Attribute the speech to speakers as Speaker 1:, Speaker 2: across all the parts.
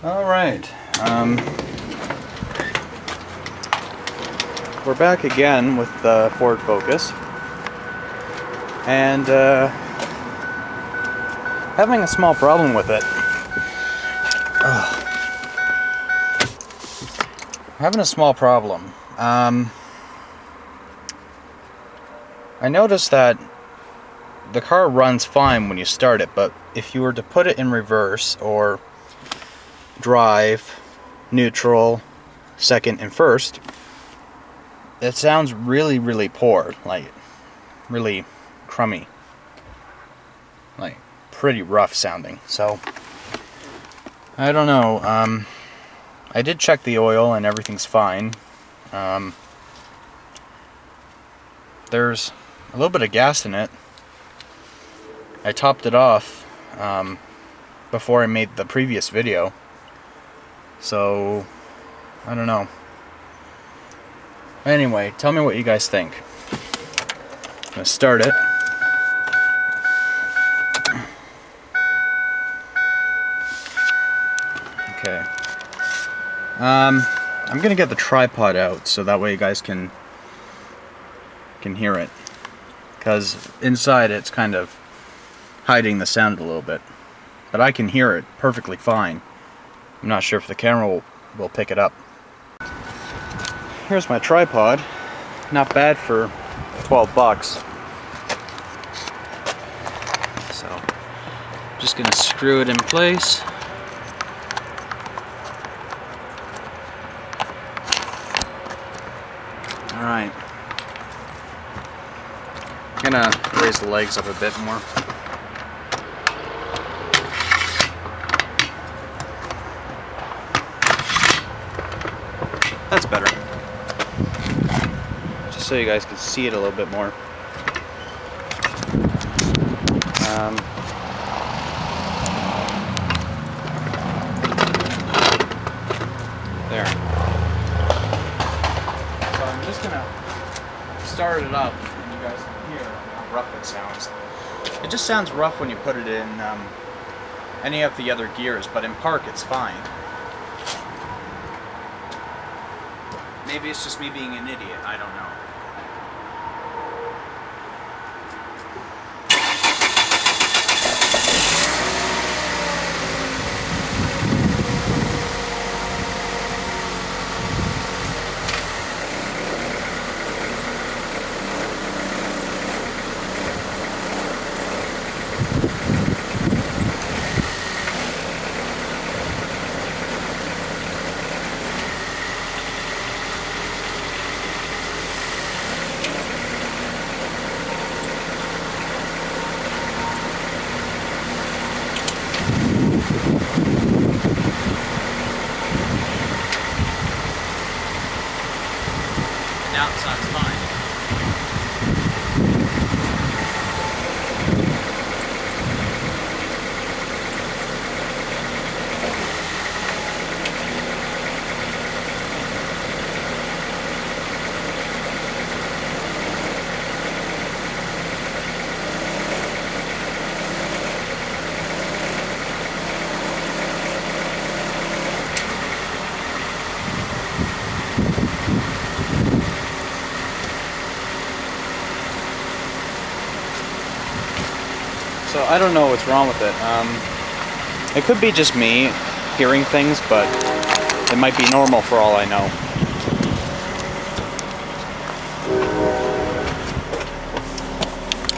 Speaker 1: Alright, we're back again with the Ford Focus, and having a small problem with it. Having a small problem. I noticed that the car runs fine when you start it, but if you were to put it in reverse or drive, neutral, second, and first, it sounds really, really poor, like really crummy, like pretty rough sounding. So I don't know. I did check the oil and everything's fine. There's a little bit of gas in it. I topped it off before I made the previous video, so I don't know. Anyway, tell me what you guys think. I'm gonna start it. Okay. I'm gonna get the tripod out so that way you guys can hear it, because inside it's kind of hiding the sound a little bit, but I can hear it perfectly fine. I'm not sure if the camera will pick it up. Here's my tripod. Not bad for 12 bucks. So, just gonna screw it in place. Alright. I'm gonna raise the legs up a bit more. That's better. Just so you guys can see it a little bit more. There. So I'm just gonna start it up and you guys can hear how rough it sounds. It just sounds rough when you put it in any of the other gears, but in park it's fine. Maybe it's just me being an idiot, I don't know. Now it sounds fine. So I don't know what's wrong with it. It could be just me hearing things, but it might be normal for all I know.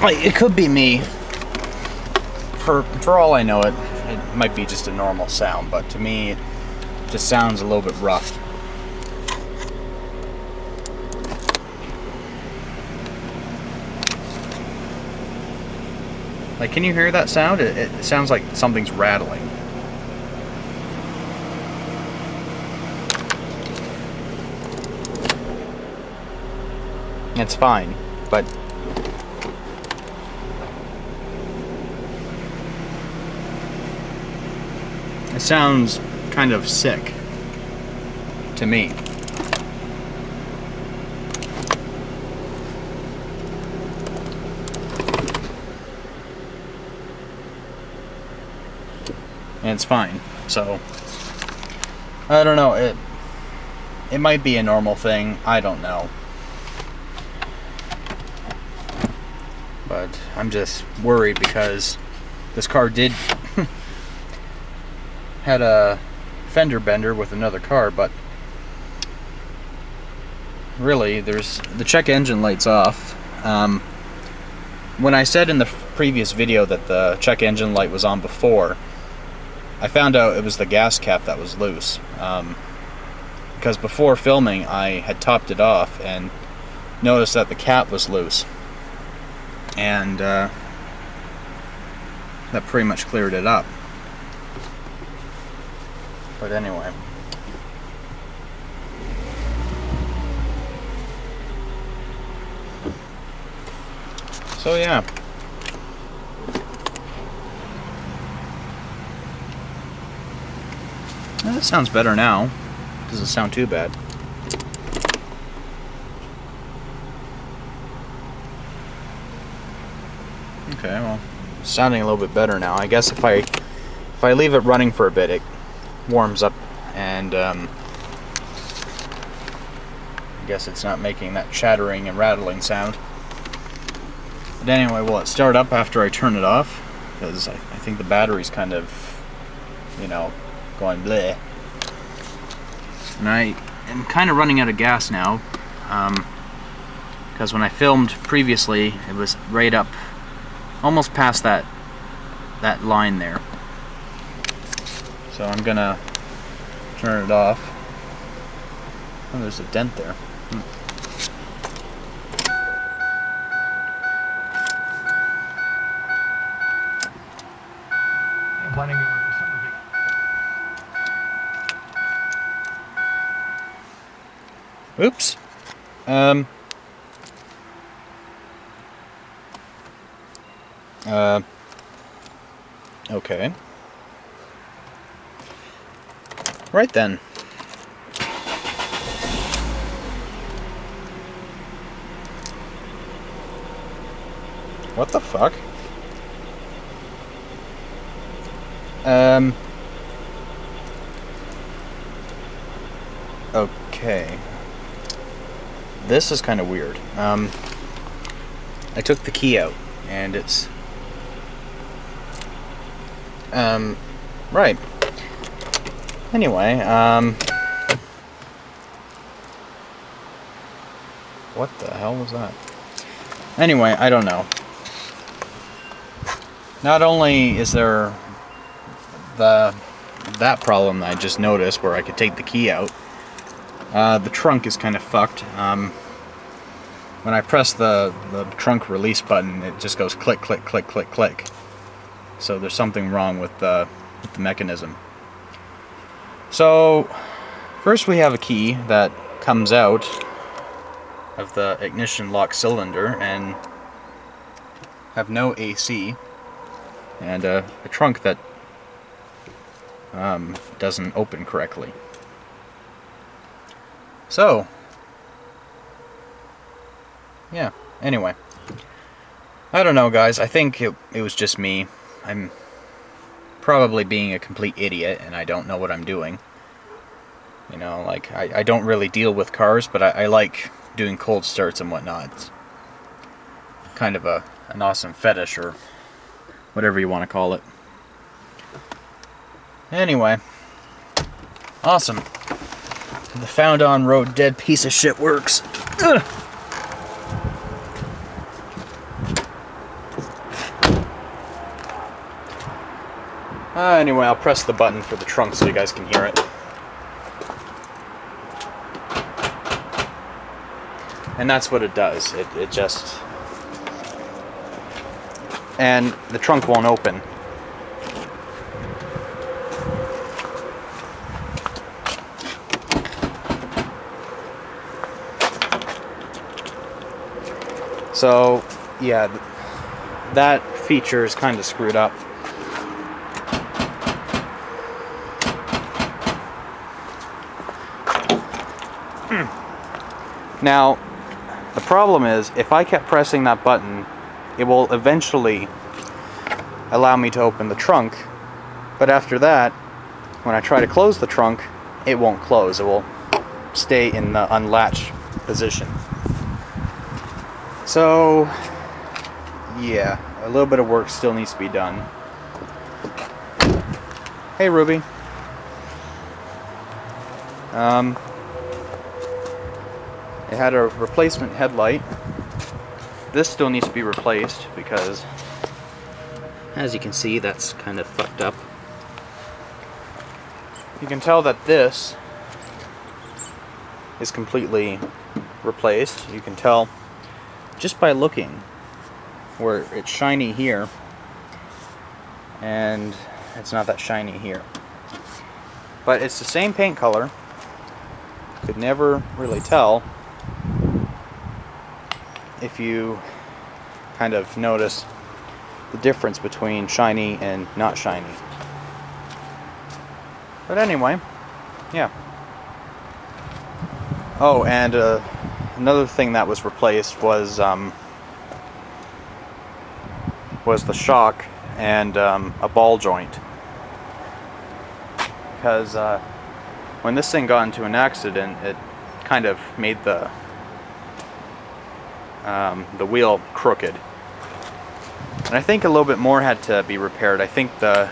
Speaker 1: Like, it could be me. For all I know, it might be just a normal sound, but to me, it just sounds a little bit rough. Like, can you hear that sound? It sounds like something's rattling. It's fine, but it sounds kind of sick to me. And it's fine, so I don't know, it might be a normal thing, I don't know. But I'm just worried because this car did had a fender bender with another car, but really the check engine light's off. When I said in the previous video that the check engine light was on before, I found out it was the gas cap that was loose. Because before filming I had topped it off and noticed that the cap was loose. And that pretty much cleared it up. But anyway. So yeah. Well, that sounds better now. Doesn't sound too bad. Okay, well, it's sounding a little bit better now. I guess if I leave it running for a bit, it warms up, and I guess it's not making that chattering and rattling sound. But anyway, will it start up after I turn it off? Because I think the battery's kind of, you know, going bleh. And I am kind of running out of gas now, because when I filmed previously, it was right up, almost past that line there. So I'm gonna turn it off. Oh, there's a dent there. Oops. Okay. Right then. What the fuck? Okay. This is kind of weird. I took the key out, and it's... right. Anyway, what the hell was that? Anyway, I don't know. Not only is there that problem that I just noticed where I could take the key out, the trunk is kind of fucked. When I press the trunk release button, it just goes click, click, click, click, click. So there's something wrong with the mechanism. So first we have a key that comes out of the ignition lock cylinder and have no AC, and a trunk that doesn't open correctly. So yeah, anyway, I don't know, guys. I think it was just me. I'm probably being a complete idiot and I don't know what I'm doing. You know, like, I don't really deal with cars, but I like doing cold starts and whatnot. It's kind of an awesome fetish, or whatever you want to call it. Anyway, awesome. The found on road dead piece of shit works. Ugh. Anyway, I'll press the button for the trunk so you guys can hear it. And that's what it does. It just... And the trunk won't open. So, yeah, that feature is kind of screwed up. Now, the problem is, if I kept pressing that button, it will eventually allow me to open the trunk, but after that, when I try to close the trunk, it won't close. It will stay in the unlatched position. So yeah, a little bit of work still needs to be done. Hey Ruby. It had a replacement headlight. This still needs to be replaced because, as you can see, that's kind of fucked up. You can tell that this is completely replaced. You can tell just by looking where it's shiny here and it's not that shiny here. But it's the same paint color. Could never really tell if you kind of notice the difference between shiny and not shiny. But anyway, yeah. Oh, and another thing that was replaced was the shock and a ball joint. Because when this thing got into an accident, it kind of made the wheel crooked. And I think a little bit more had to be repaired. I think the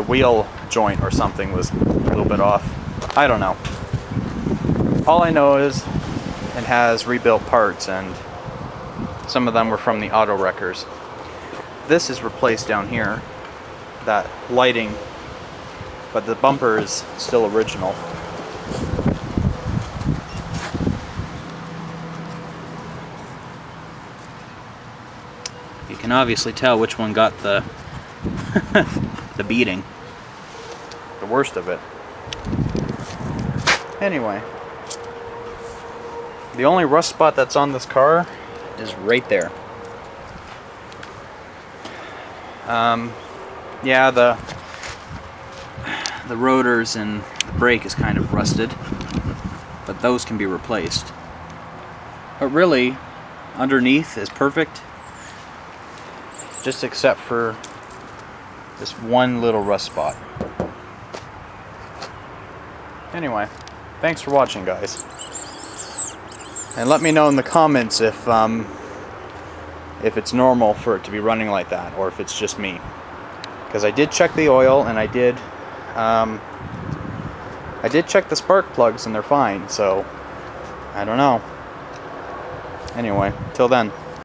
Speaker 1: wheel joint or something was a little bit off. I don't know. All I know is it has rebuilt parts, and some of them were from the auto wreckers. This is replaced down here, that lighting, but the bumper is still original. You can obviously tell which one got the the beating, the worst of it. Anyway, the only rust spot that's on this car is right there. Yeah, the rotors and the brake is kind of rusted, but those can be replaced. But really, underneath is perfect, just except for this one little rust spot. Anyway, thanks for watching, guys. And let me know in the comments if it's normal for it to be running like that, or if it's just me. Because I did check the oil, and I did check the spark plugs, and they're fine. So I don't know. Anyway, till then.